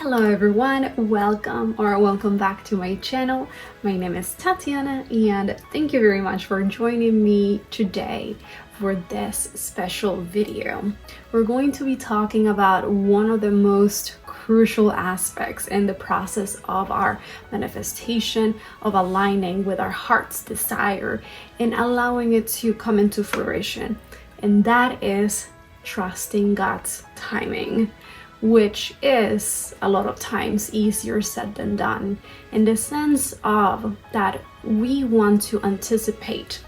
Hello everyone, welcome back to my channel. My name is Tatiana and thank you very much for joining me today for this special video. We're going to be talking about one of the most crucial aspects in the process of our manifestation, of aligning with our heart's desire and allowing it to come into fruition, and that is trusting God's timing, which is a lot of times easier said than done, in the sense of that we want to anticipate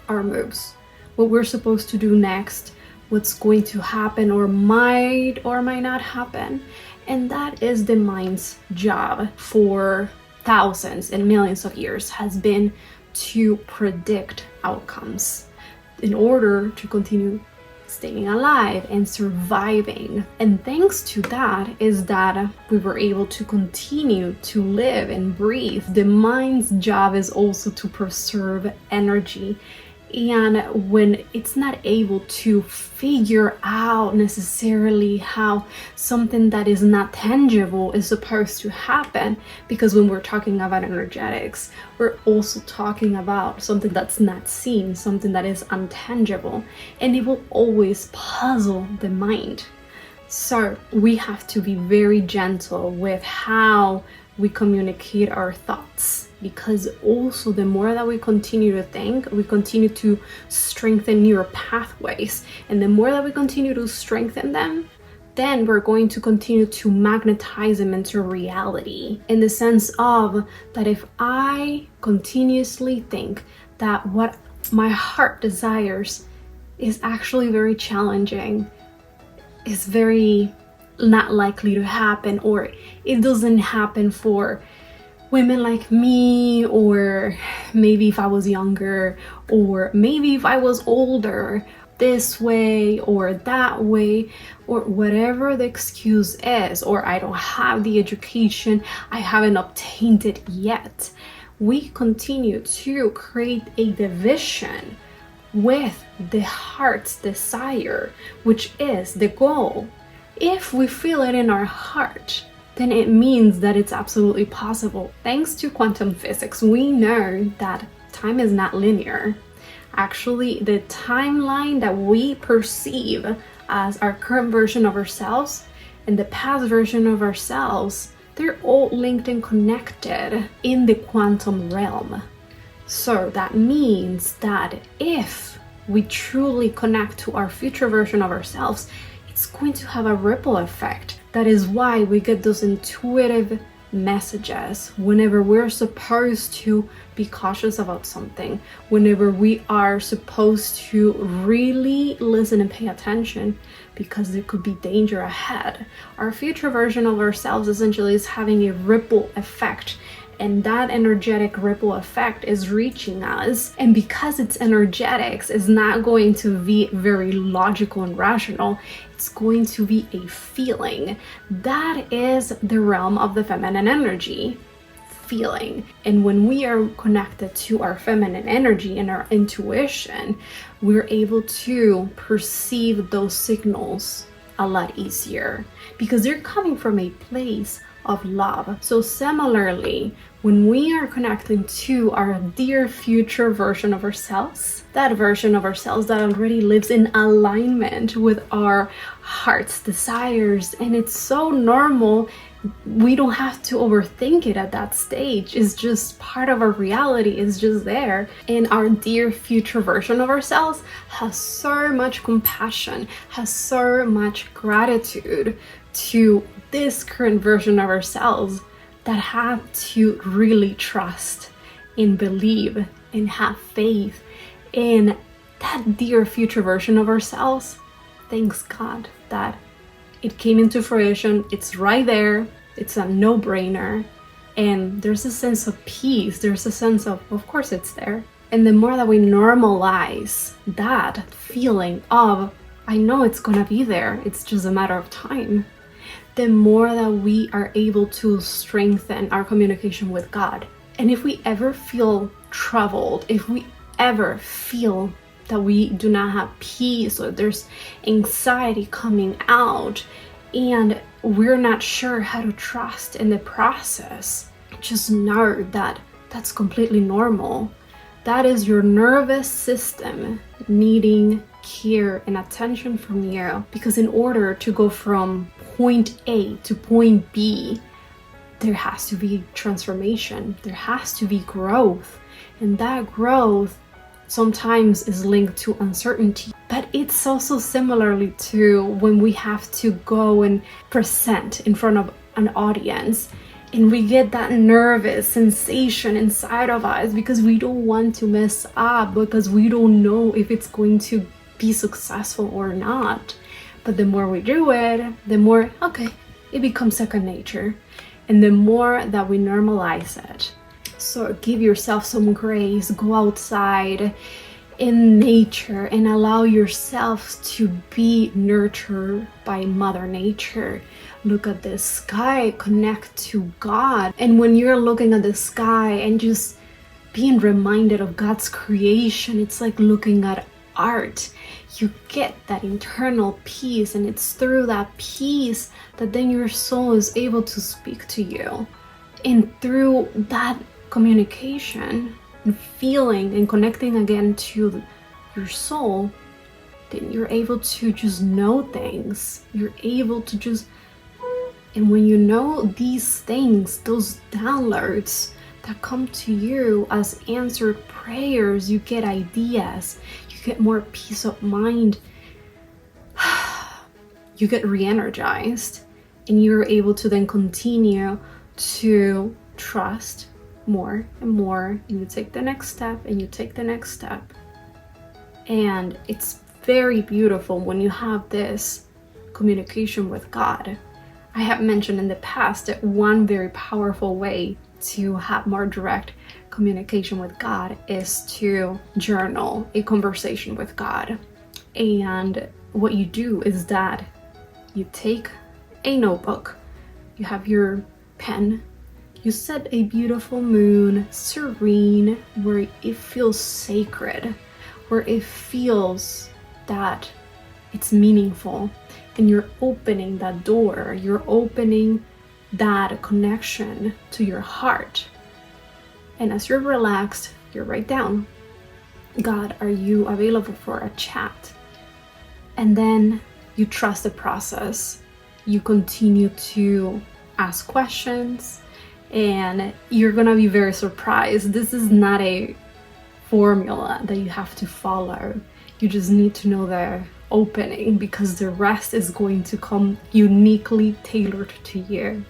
our moves, what we're supposed to do next, what's going to happen or might not happen. And that is the mind's job for thousands and millions of years, has been to predict outcomes in order to continue staying alive and surviving. And thanks to that is that we were able to continue to live and breathe. The mind's job is also to preserve energy, and when it's not able to figure out necessarily how something that is not tangible is supposed to happen, because when we're talking about energetics, we're also talking about something that's not seen, something that is untangible, and it will always puzzle the mind. So we have to be very gentle with how we communicate our thoughts, because also the more that we continue to think, we continue to strengthen neural pathways, and the more that we continue to strengthen them, then we're going to continue to magnetize them into reality, in the sense of that if I continuously think that what my heart desires is actually very challenging, is very not likely to happen, or it doesn't happen for women like me, or maybe if I was younger, or maybe if I was older, this way or that way, or whatever the excuse is, or I don't have the education, I haven't obtained it yet, we continue to create a division with the heart's desire, which is the goal. If we feel it in our heart, then it means that it's absolutely possible. Thanks to quantum physics, we know that time is not linear. Actually, the timeline that we perceive as our current version of ourselves and the past version of ourselves, they're all linked and connected in the quantum realm. So that means that if we truly connect to our future version of ourselves, it's going to have a ripple effect. That is why we get those intuitive messages whenever we're supposed to be cautious about something, whenever we are supposed to really listen and pay attention because there could be danger ahead. Our future version of ourselves essentially is having a ripple effect, and that energetic ripple effect is reaching us. And because it's energetics, it's not going to be very logical and rational. It's going to be a feeling. That is the realm of the feminine energy, feeling. And when we are connected to our feminine energy and our intuition, we're able to perceive those signals a lot easier, because they're coming from a place of love. So similarly, when we are connecting to our dear future version of ourselves, that version of ourselves that already lives in alignment with our heart's desires, and it's so normal, we don't have to overthink it at that stage. It's just part of our reality, it's just there. And our dear future version of ourselves has so much compassion, has so much gratitude to this current version of ourselves, that have to really trust and believe and have faith in that dear future version of ourselves. Thanks God that it came into fruition. It's right there. It's a no-brainer. And there's a sense of peace. There's a sense of course it's there. And the more that we normalize that feeling of, I know it's gonna be there, it's just a matter of time, the more that we are able to strengthen our communication with God. And if we ever feel troubled, if we ever feel that we do not have peace, or there's anxiety coming out, and we're not sure how to trust in the process, just know that that's completely normal. That is your nervous system needing care and attention from you, because in order to go from point A to point B, there has to be transformation, there has to be growth, and that growth sometimes is linked to uncertainty. But it's also similarly to when we have to go and present in front of an audience, and we get that nervous sensation inside of us because we don't want to mess up, because we don't know if it's going to be successful or not. But the more we do it, the more, okay, it becomes second nature. And the more that we normalize it. So give yourself some grace, go outside in nature and allow yourself to be nurtured by Mother Nature. Look at the sky, connect to God. And when you're looking at the sky and just being reminded of God's creation, it's like looking at art. You get that internal peace, and it's through that peace that then your soul is able to speak to you. And through that communication and feeling and connecting again to your soul, then you're able to just know things. You're able to just, and when you know these things, those downloads that come to you as answered prayers, you get ideas, you get more peace of mind, you get re-energized, and you're able to then continue to trust more and more, and you take the next step and you take the next step. And it's very beautiful when you have this communication with God. I have mentioned in the past that one very powerful way to have more direct communication with God is to journal a conversation with God. And what you do is that you take a notebook, you have your pen, you set a beautiful moon, serene, where it feels sacred, where it feels that it's meaningful, and you're opening that door, you're opening that connection to your heart. And as you're relaxed, you write down, God, are you available for a chat? And then you trust the process. You continue to ask questions, and you're gonna be very surprised. This is not a formula that you have to follow. You just need to know the opening, because the rest is going to come uniquely tailored to you.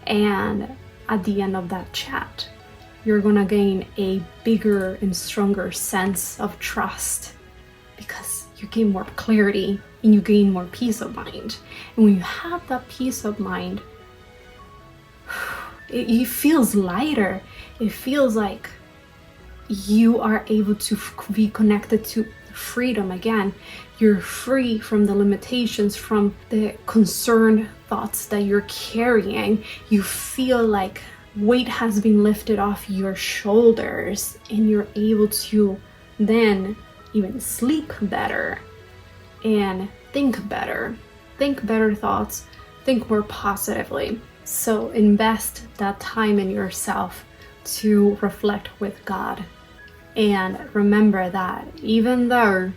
And at the end of that chat, you're gonna gain a bigger and stronger sense of trust, because you gain more clarity and you gain more peace of mind. And when you have that peace of mind, it feels lighter. It feels like you are able to be connected to freedom again. You're free from the limitations, from the concerned thoughts that you're carrying. You feel like weight has been lifted off your shoulders, and you're able to then even sleep better and think better thoughts, think more positively. So invest that time in yourself to reflect with God. And remember that even though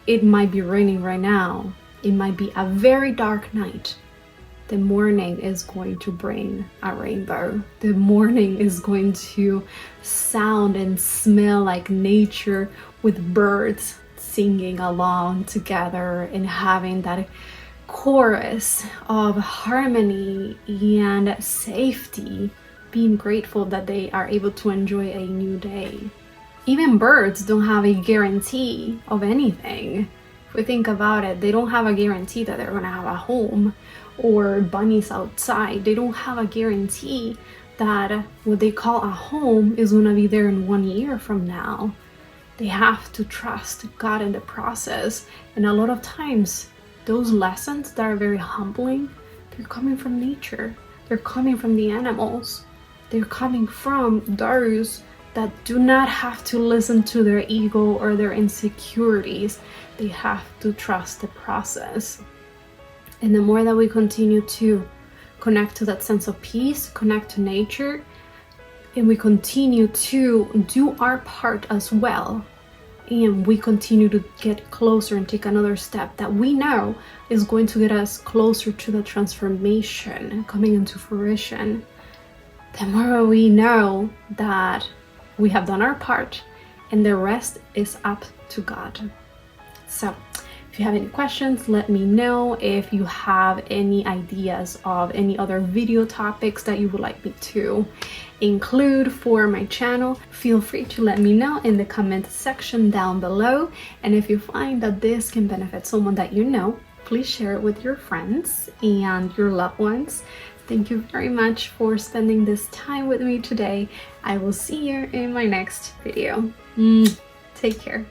it might be raining right now, it might be a very dark night, the morning is going to bring a rainbow. The morning is going to sound and smell like nature, with birds singing along together and having that chorus of harmony and safety, being grateful that they are able to enjoy a new day. Even birds don't have a guarantee of anything. If we think about it, they don't have a guarantee that they're going to have a home. Or bunnies outside, they don't have a guarantee that what they call a home is going to be there in 1 year from now. They have to trust God in the process. And a lot of times, those lessons that are very humbling, they're coming from nature. They're coming from the animals. They're coming from those that do not have to listen to their ego or their insecurities. They have to trust the process. And the more that we continue to connect to that sense of peace, connect to nature, and we continue to do our part as well, and we continue to get closer and take another step that we know is going to get us closer to the transformation coming into fruition, the more we know that we have done our part and the rest is up to God. So if you have any questions, let me know. If you have any ideas of any other video topics that you would like me to include for my channel, feel free to let me know in the comment section down below. And if you find that this can benefit someone that you know, please share it with your friends and your loved ones. Thank you very much for spending this time with me today. I will see you in my next video. Take care.